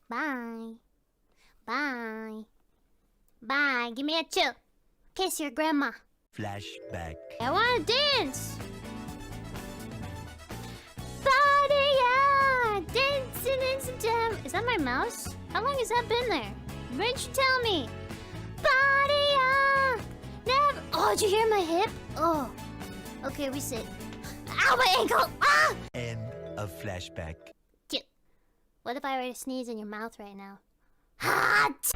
Bye. Bye. Bye. Give me a chew. Kiss your grandma. Flashback. I wanna dance! Body, yeah! Dancing in September. Is that my mouse? How long has that been there? Why didn't you tell me? Body, yeah! Never. Oh, did you hear my hip? Oh. Okay, reset. Ow, my ankle! Ah! End of flashback. What if I were to sneeze in your mouth right now? Hot!